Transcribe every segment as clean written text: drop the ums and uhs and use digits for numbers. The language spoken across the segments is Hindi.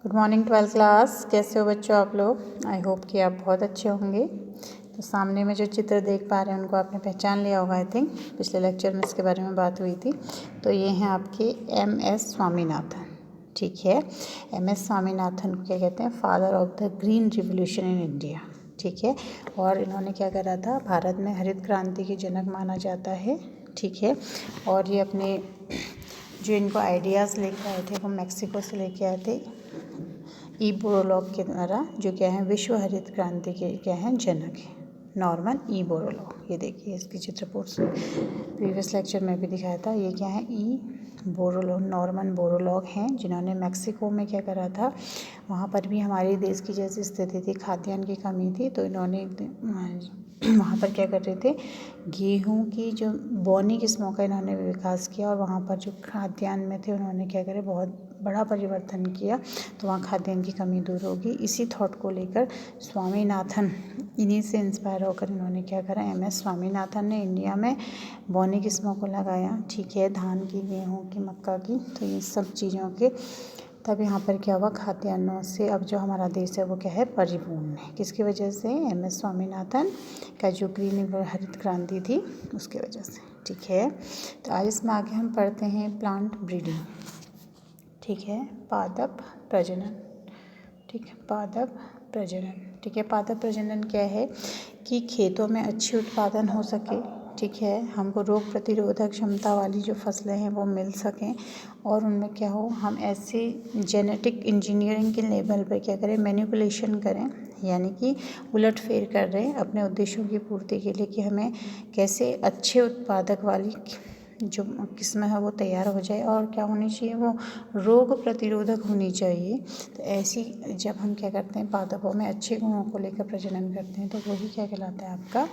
Good morning 12th class. कैसे हो बच्चों आप लोग? आई होप कि आप बहुत अच्छे होंगे। तो सामने में जो चित्र देख पा रहे हैं उनको आपने पहचान लिया होगा। आई थिंक पिछले लेक्चर में इसके बारे में बात हुई थी। तो ये हैं आपके MS स्वामीनाथन। ठीक है, MS स्वामीनाथन को क्या कहते हैं? Father of the green revolution in India. ठीक है, और इन्होंने क्या करा था? भारत में हरित क्रांति के जनक माना जाता है। ठीक है, और ये अपने जो इनको आइडियाज़ लेकर आए थे वो मैक्सिको से लेके आए थे ई बोरोलॉग के द्वारा, जो क्या है विश्व हरित क्रांति के क्या हैं जनक हैं, नॉर्मन ई बोरोलॉग। ये देखिए इसकी चित्र प्रीवियस लेक्चर में भी दिखाया था। ये क्या है? ई बोरोलॉग, नॉर्मन बोरोलॉग हैं, जिन्होंने मैक्सिको में क्या करा था, वहाँ पर भी हमारे देश की जैसी स्थिति थी, खाद्यान्न की कमी थी, तो इन्होंने वहाँ पर क्या कर रहे थे, गेहूं की जो बोनी किस्मों का इन्होंने विकास किया, और वहाँ पर जो खाद्यान्न में थे उन्होंने क्या करे, बहुत बड़ा परिवर्तन किया, तो वहाँ खाद्यान्न की कमी दूर होगी। इसी थॉट को लेकर स्वामीनाथन, इन्हीं से इंस्पायर होकर इन्होंने क्या करा, MS स्वामीनाथन ने इंडिया में बोनी किस्मों को लगाया। ठीक है, धान की, गेहूँ की, मक्का की, तो ये सब चीज़ों के तब यहाँ पर क्या हुआ, खाद्यान्नों से अब जो हमारा देश है वो क्या है, परिपूर्ण है। किसकी वजह से? MS स्वामीनाथन का जो ग्रीन हरित क्रांति थी उसकी वजह से। ठीक है, तो आज इसमें आगे हम पढ़ते हैं प्लांट ब्रीडिंग। ठीक है, पादप प्रजनन। ठीक है, पादप प्रजनन। ठीक है, पादप प्रजनन क्या है कि खेतों में अच्छी उत्पादन हो सके। ठीक है, हमको रोग प्रतिरोधक क्षमता वाली जो फसलें हैं वो मिल सकें, और उनमें क्या हो, हम ऐसे जेनेटिक इंजीनियरिंग के लेवल पर क्या करें, मैनिपुलेशन करें, यानी कि उलटफेर कर रहे हैं अपने उद्देश्यों की पूर्ति के लिए, कि हमें कैसे अच्छे उत्पादक वाली जो किस्म है वो तैयार हो जाए, और क्या होनी चाहिए, वो रोग प्रतिरोधक होनी चाहिए। तो ऐसी जब हम क्या करते हैं, पादपों में अच्छे गुणों को लेकर प्रजनन करते हैं, तो वही क्या कहलाता है, आपका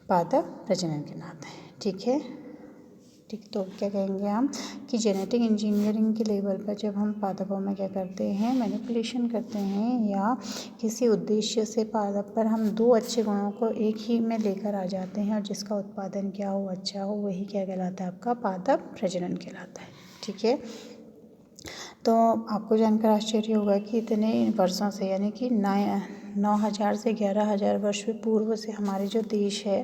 पादप प्रजनन कहलाता है। ठीक है, ठीक, तो क्या कहेंगे हम कि जेनेटिक इंजीनियरिंग के लेवल पर जब हम पादपों में क्या करते हैं, मैनिपुलेशन करते हैं, या किसी उद्देश्य से पादप पर हम दो अच्छे गुणों को एक ही में लेकर आ जाते हैं, और जिसका उत्पादन क्या हो, अच्छा हो, वही क्या कहलाता है, आपका पादप प्रजनन कहलाता है। ठीक है, तो आपको जानकर आश्चर्य होगा कि इतने वर्षों से, यानी कि 9,000 से 11,000 वर्ष पूर्व से हमारे जो देश है,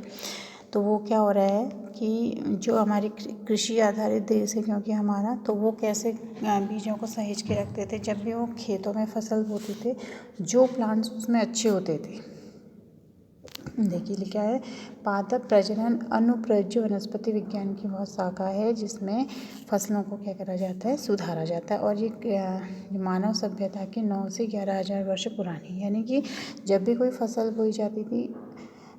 तो वो क्या हो रहा है कि जो हमारी कृषि आधारित देश है, क्योंकि हमारा, तो वो कैसे बीजों को सहेज के रखते थे, जब भी वो खेतों में फसल बोते थे, जो प्लांट्स उसमें अच्छे होते थे। देखिए लिखा है, पादप प्रजनन अनुप्रयोज्य वनस्पति विज्ञान की बहुत शाखा है, जिसमें फसलों को क्या करा जाता है, सुधारा जाता है, और ये मानव सभ्यता के 9 से 11,000 वर्ष पुरानी, यानी कि जब भी कोई फसल बोई जाती थी,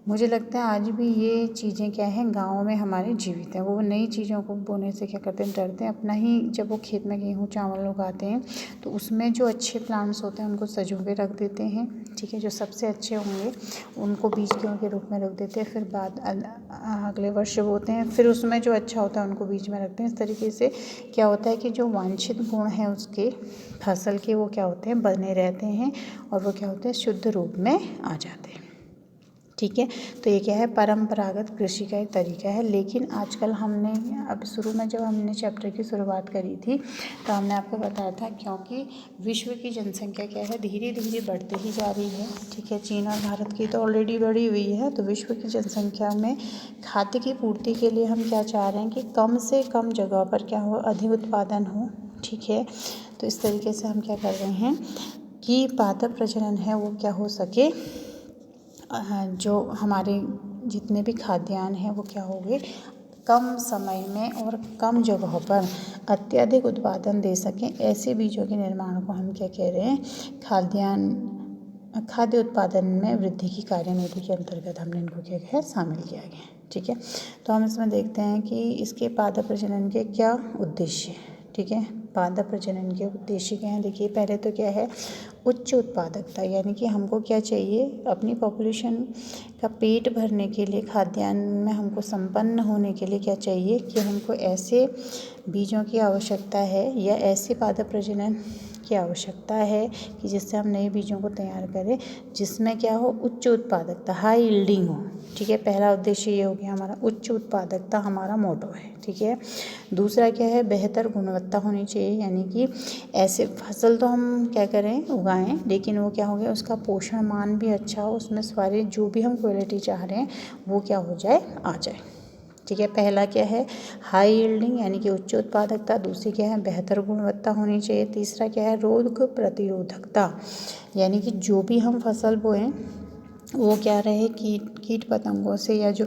मुझे लगता है आज भी ये चीज़ें क्या हैं, गाँव में हमारे जीवित हैं। वो नई चीज़ों को बोने से क्या करते हैं, डरते हैं। अपना ही जब वो खेत में गेहूँ चावल उगाते हैं, तो उसमें जो अच्छे प्लांट्स होते हैं उनको सजो के रख देते हैं। ठीक है, जो सबसे अच्छे होंगे उनको बीज के रूप में रख देते हैं, फिर बाद अगले वर्ष बोते हैं, फिर उसमें जो अच्छा होता है उनको बीज में रखते हैं। इस तरीके से क्या होता है कि जो वांछित गुण हैं उसके फसल के, वो क्या होते हैं, बने रहते हैं, और वो क्या होते हैं, शुद्ध रूप में आ जाते हैं। ठीक है, तो ये क्या है, परंपरागत कृषि का एक तरीका है। लेकिन आजकल हमने, अब शुरू में जब हमने चैप्टर की शुरुआत करी थी, तो हमने आपको बताया था, क्योंकि विश्व की जनसंख्या क्या है, धीरे धीरे बढ़ती ही जा रही है। ठीक है, चीन और भारत की तो ऑलरेडी बढ़ी हुई है, तो विश्व की जनसंख्या में खाद्य की पूर्ति के लिए हम क्या चाह रहे हैं कि कम से कम जगह पर क्या हो, अधिक उत्पादन हो। ठीक है, तो इस तरीके से हम क्या कर रहे हैं कि पादप प्रजनन है वो क्या हो सके, जो हमारे जितने भी खाद्यान्न हैं वो क्या होंगे, कम समय में और कम जगहों पर अत्यधिक उत्पादन दे सकें। ऐसे बीजों के निर्माण को हम क्या कह रहे हैं, खाद्य उत्पादन में वृद्धि की कार्यनीति के अंतर्गत हमने इनको क्या किया, शामिल किया गया। ठीक है, तो हम इसमें देखते हैं कि इसके पादप प्रजनन के क्या उद्देश्य हैं। ठीक है, पादप प्रजनन के उद्देश्य क्या हैं? देखिए, पहले तो क्या है, उच्च उत्पादकता, यानी कि हमको क्या चाहिए, अपनी पॉपुलेशन का पेट भरने के लिए, खाद्यान्न में हमको संपन्न होने के लिए क्या चाहिए कि हमको ऐसे बीजों की आवश्यकता है, या ऐसे पादप प्रजनन की आवश्यकता है कि जिससे हम नए बीजों को तैयार करें, जिसमें क्या हो, उच्च उत्पादकता, हाई यील्डिंग हो। ठीक है, पहला उद्देश्य ये हो गया हमारा, उच्च उत्पादकता हमारा मोटो है। ठीक है, दूसरा क्या है, बेहतर गुणवत्ता होनी चाहिए चाहिए, यानी कि ऐसे फसल तो हम क्या करें उगाएं, लेकिन वो क्या हो गया उसका पोषण मान भी अच्छा हो, उसमें सारे जो भी हम क्वालिटी चाह रहे हैं वो क्या हो जाए, आ जाए। ठीक है, पहला क्या है, हाई यील्डिंग यानी कि उच्च उत्पादकता। दूसरी क्या है, बेहतर गुणवत्ता होनी चाहिए। तीसरा क्या है, रोग प्रतिरोधकता, यानी कि जो भी हम फसल बोएं वो क्या रहे, कीट पतंगों से या जो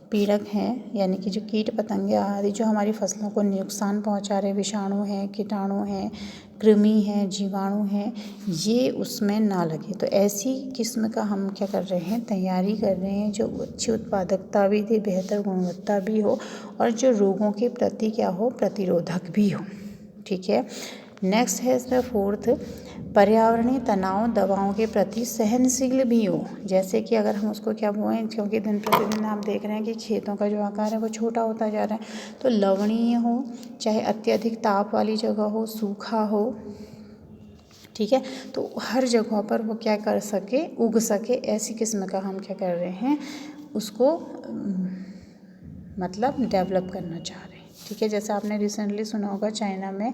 पीड़क हैं, यानी कि जो कीट पतंगे आदि जो हमारी फसलों को नुकसान पहुंचा रहे, विषाणु हैं, कीटाणु हैं, कृमि हैं, जीवाणु हैं, ये उसमें ना लगे। तो ऐसी किस्म का हम क्या कर रहे हैं, तैयारी कर रहे हैं जो अच्छी उत्पादकता भी दे, बेहतर गुणवत्ता भी हो और जो रोगों के प्रति क्या हो, प्रतिरोधक भी हो। ठीक है, नेक्स्ट है इसमें फोर्थ, पर्यावरणीय तनाव दवाओं के प्रति सहनशील भी हो। जैसे कि अगर हम उसको क्या बोएं, क्योंकि दिन प्रतिदिन आप देख रहे हैं कि खेतों का जो आकार है वो छोटा होता जा रहा है, तो लवणीय हो, चाहे अत्यधिक ताप वाली जगह हो, सूखा हो, ठीक है, तो हर जगह पर वो क्या कर सके, उग सके, ऐसी किस्म का हम क्या कर रहे हैं, उसको मतलब डेवलप करना चाह रहे हैं। ठीक है, जैसे आपने रिसेंटली सुना होगा चाइना में,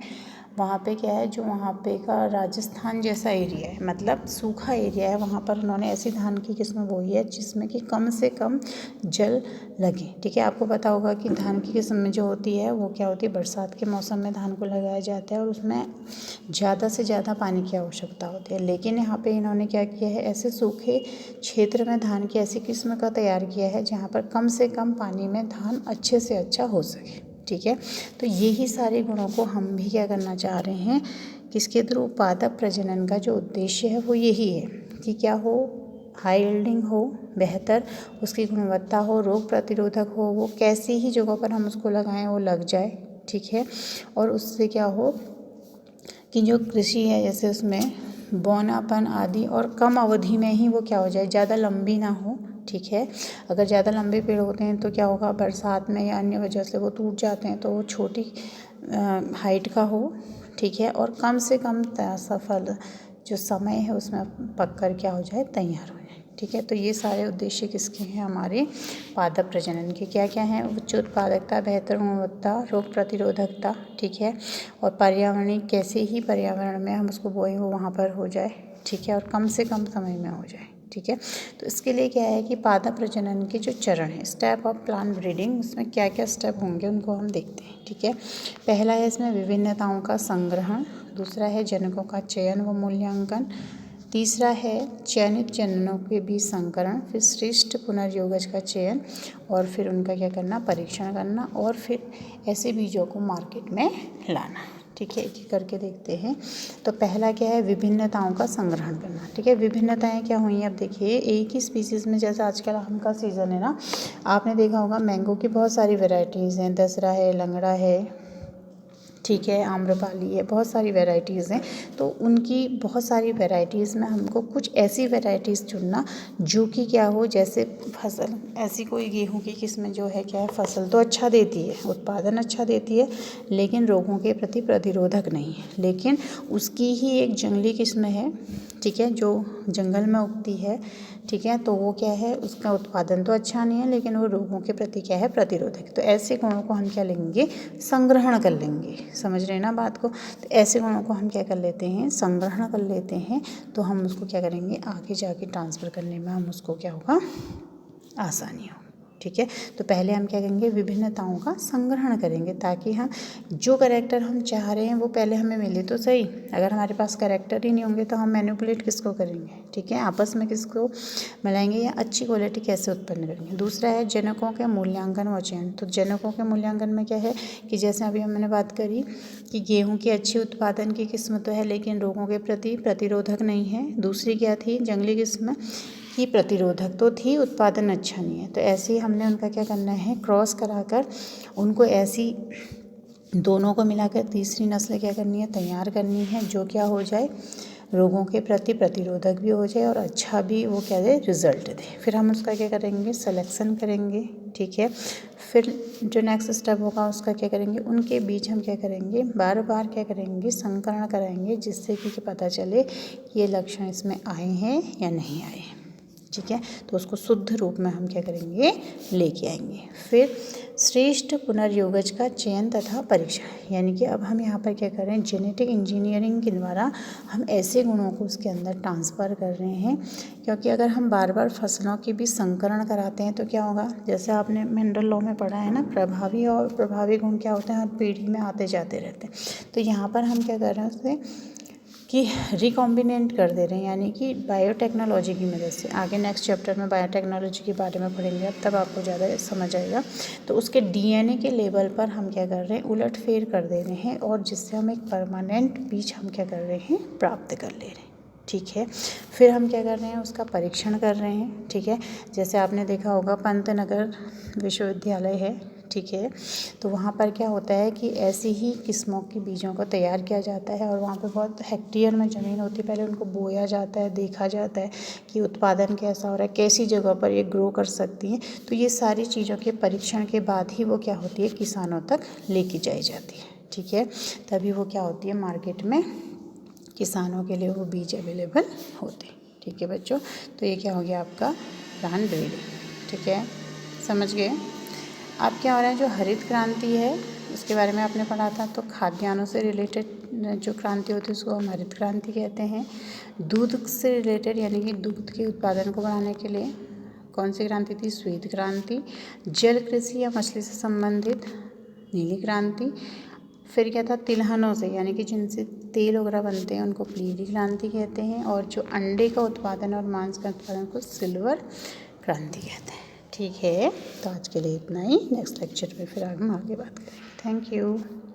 वहाँ पे क्या है, जो वहाँ पे का राजस्थान जैसा एरिया है, मतलब सूखा एरिया है, वहाँ पर उन्होंने ऐसी धान की किस्म बोई है जिसमें कि कम से कम जल लगे। ठीक है, आपको पता होगा कि धान की किस्म में जो होती है वो क्या होती है, बरसात के मौसम में धान को लगाया जाता है और उसमें ज़्यादा से ज़्यादा पानी की आवश्यकता होती है। लेकिन यहाँ पे इन्होंने क्या किया है, ऐसे सूखे क्षेत्र में धान की ऐसी किस्म का तैयार किया है जहाँ पर कम से कम पानी में धान अच्छे से अच्छा हो सके। ठीक है, तो यही सारे गुणों को हम भी क्या करना चाह रहे हैं, किसके थ्रू, पादप प्रजनन का जो उद्देश्य है वो यही है कि क्या हो, हाई यील्डिंग हो, बेहतर उसकी गुणवत्ता हो, रोग प्रतिरोधक हो, वो कैसी ही जगह पर हम उसको लगाएं वो लग जाए। ठीक है, और उससे क्या हो कि जो कृषि है जैसे उसमें बौनापन आदि और कम अवधि में ही वो क्या हो जाए, ज़्यादा लंबी ना हो। ठीक है, अगर ज़्यादा लंबे पेड़ होते हैं तो क्या होगा, बरसात में या अन्य वजह से वो टूट जाते हैं, तो वो छोटी हाइट का हो। ठीक है, और कम से कम सफल जो समय है उसमें पककर क्या हो जाए, तैयार हो जाए। ठीक है, तो ये सारे उद्देश्य किसके हैं, हमारे पादप प्रजनन के। क्या क्या हैं, उच्च उत्पादकता, बेहतर गुणवत्ता, रोग प्रतिरोधकता। ठीक है, और पर्यावरणीय, कैसे ही पर्यावरण में हम उसको बोए हो वहाँ पर हो जाए। ठीक है, और कम से कम समय में हो जाए। ठीक है, तो इसके लिए क्या है कि पादप प्रजनन के जो चरण हैं, स्टेप ऑफ प्लांट ब्रीडिंग, उसमें क्या क्या स्टेप होंगे उनको हम देखते हैं। ठीक है, पहला है इसमें विभिन्नताओं का संग्रहण, दूसरा है जनकों का चयन व मूल्यांकन, तीसरा है चयनित जननों के बीच संकरण, फिर श्रेष्ठ पुनर्योगज का चयन और फिर उनका क्या करना, परीक्षण करना और फिर ऐसे बीजों को मार्केट में लाना। ठीक है, एक एक करके देखते हैं। तो पहला क्या है, विभिन्नताओं का संग्रहण करना। ठीक है, विभिन्नताएं क्या हुई हैं, अब देखिए, एक ही स्पीसीज़ में, जैसे आजकल आम का सीज़न है ना, आपने देखा होगा मैंगो की बहुत सारी वेराइटीज़ हैं, दशहरा है, लंगड़ा है, ठीक है, आम्रपाली है, बहुत सारी वैरायटीज़ हैं। तो उनकी बहुत सारी वैरायटीज़ में हमको कुछ ऐसी वैरायटीज़ चुनना जो कि क्या हो, जैसे फसल, ऐसी कोई गेहूं की किस्म जो है क्या है, फसल तो अच्छा देती है, उत्पादन अच्छा देती है, लेकिन रोगों के प्रति प्रतिरोधक नहीं है, लेकिन उसकी ही एक जंगली किस्म है, ठीक है, जो जंगल में उगती है। ठीक है, तो वो क्या है, उसका उत्पादन तो अच्छा नहीं है, लेकिन वो रोगों के प्रति क्या है, प्रतिरोधक। तो ऐसे गुणों को हम क्या लेंगे, संग्रहण कर लेंगे। समझ रहे हैं ना बात को, तो ऐसे गुणों को हम क्या कर लेते हैं, संग्रहण कर लेते हैं, तो हम उसको क्या करेंगे, आगे जाके ट्रांसफ़र करने में हम उसको क्या होगा, आसानी हो। ठीक है, तो पहले हम क्या करेंगे, विभिन्नताओं का संग्रहण करेंगे, ताकि हम जो कैरेक्टर हम चाह रहे हैं वो पहले हमें मिले तो सही। अगर हमारे पास कैरेक्टर ही नहीं होंगे तो हम मैनिपुलेट किसको करेंगे। ठीक है, आपस में किसको मिलाएंगे या अच्छी क्वालिटी कैसे उत्पन्न करेंगे। दूसरा है जनकों के मूल्यांकन व चयन। तो जनकों के मूल्यांकन में क्या है कि जैसे अभी हमने बात करी कि गेहूँ की अच्छी उत्पादन की किस्म तो है, लेकिन रोगों के प्रति प्रतिरोधक नहीं है। दूसरी क्या थी, जंगली किस्म की प्रतिरोधक तो थी, उत्पादन अच्छा नहीं है। तो ऐसे ही हमने उनका क्या करना है, क्रॉस कराकर उनको ऐसी दोनों को मिलाकर तीसरी नस्ल क्या करनी है, तैयार करनी है, जो क्या हो जाए, रोगों के प्रति प्रतिरोधक भी हो जाए और अच्छा भी वो क्या दे, रिजल्ट दे। फिर हम उसका क्या करेंगे, सिलेक्शन करेंगे। ठीक है, फिर जो नेक्स्ट स्टेप होगा उसका क्या करेंगे, उनके बीच हम क्या करेंगे, बार बार क्या करेंगे, संकरण कराएंगे, जिससे कि पता चले कि ये लक्षण इसमें आए हैं या नहीं आए। ठीक है। तो उसको शुद्ध रूप में हम क्या करेंगे, लेके आएंगे। फिर श्रेष्ठ पुनर्योगज का चयन तथा परीक्षण, यानी कि अब हम यहाँ पर क्या कर रहे हैं, जेनेटिक इंजीनियरिंग के द्वारा हम ऐसे गुणों को उसके अंदर ट्रांसफ़र कर रहे हैं, क्योंकि अगर हम बार बार फसलों के भी संकरण कराते हैं तो क्या होगा, जैसे आपने मिनरल लॉ में पढ़ा है ना, प्रभावी और प्रभावी गुण क्या होते हैं, हर पीढ़ी में आते जाते रहते हैं। तो यहाँ पर हम क्या कर रहे हैं उससे कि रिकॉम्बिनेंट कर दे रहे हैं, यानी कि बायोटेक्नोलॉजी की मदद से। आगे नेक्स्ट चैप्टर में बायोटेक्नोलॉजी के बारे में पढ़ेंगे, अब तब आपको ज़्यादा समझ आएगा। तो उसके डीएनए के लेवल पर हम क्या कर रहे हैं, उलटफेर कर दे रहे हैं, और जिससे हम एक परमानेंट बीज हम क्या कर रहे हैं, प्राप्त कर ले रहे हैं। ठीक है। फिर हम क्या कर रहे हैं, उसका परीक्षण कर रहे हैं। ठीक है। जैसे आपने देखा होगा पंतनगर विश्वविद्यालय है, ठीक है, तो वहाँ पर क्या होता है कि ऐसी ही किस्मों के बीजों को तैयार किया जाता है, और वहाँ पे बहुत हेक्टेयर में ज़मीन होती है, पहले उनको बोया जाता है, देखा जाता है कि उत्पादन कैसा हो रहा है, कैसी जगह पर ये ग्रो कर सकती हैं। तो ये सारी चीज़ों के परीक्षण के बाद ही वो क्या होती है, किसानों तक लेके जाई जाती है। ठीक है। तभी वो क्या होती है, मार्केट में किसानों के लिए वो बीज अवेलेबल होते हैं। ठीक है बच्चों, तो ये क्या हो गया आपका प्लांट ब्रीडिंग। ठीक है, समझ गए। अब क्या हो रहा है, जो हरित क्रांति है उसके बारे में आपने पढ़ा था, तो खाद्यान्नों से रिलेटेड जो क्रांति होती है उसको हम हरित क्रांति कहते हैं। दूध से रिलेटेड, यानी कि दूध के उत्पादन को बढ़ाने के लिए कौन सी क्रांति थी, श्वेत क्रांति। जल कृषि या मछली से संबंधित नीली क्रांति। फिर क्या था, तिलहनों से, यानी कि जिनसे तेल वगैरह बनते हैं उनको पीली क्रांति कहते हैं, और जो अंडे का उत्पादन और मांस का उत्पादन को सिल्वर क्रांति कहते हैं। ठीक है, तो आज के लिए इतना ही। नेक्स्ट लेक्चर में फिर हम आगे बात करेंगे। Thank you.